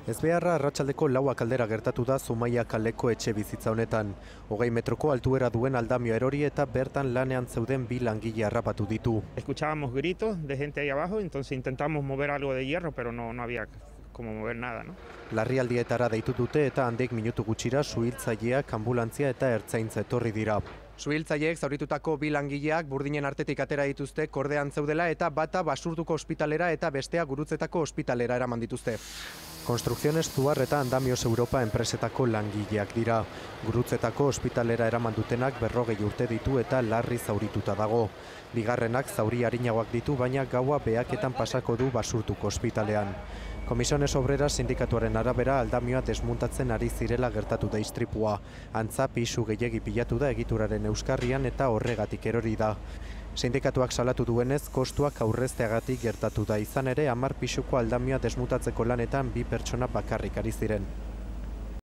Ezbeharra arratsaldeko 4 aldera gertatu da Zumaia kaleko etxe bizitza honetan. 20 metroko altuera duen aldamioa erori eta bertan lanean zeuden 2 langile harrapatu ditu. Escuchábamos gritos de gente ahí abajo, entonces intentamos mover algo de hierro, pero no había como mover nada, ¿no? Larrialdietara deitu dute eta handik minutu gutxira suhiltzaileak, anbulantzia eta ertzaintza etorri dira. Suhiltzaileek zauritutako 2 langileak burdinen artetik atera dituzte kordean zeudela eta bata Basurtuko ospitalera eta bestea Gurutzetako ospitalera eraman dituzte. Construcciones Zuar eta Andamios Europa enpresetako langileak dira. Gurutzetako ospitalera eraman dutenak 40 urte ditu eta larri zaurituta dago. Bigarrenak zauri arinagoak ditu, baina gaua behaketan pasako du Basurtuko ospitalean. Comisiones Obreras sindikatuaren arabera aldamioa desmuntatzen ari zirela gertatu da istripua. Antza pisu gehiegi pilatu da egituraren euskarrian eta horregatik erori da. Sindikatuak salatu duenez, kostuak aurrezteagatik gertatu da, izan ere 10 pisuko aldamioa desmutatzeko lanetan 2 pertsona bakarrik ari ziren.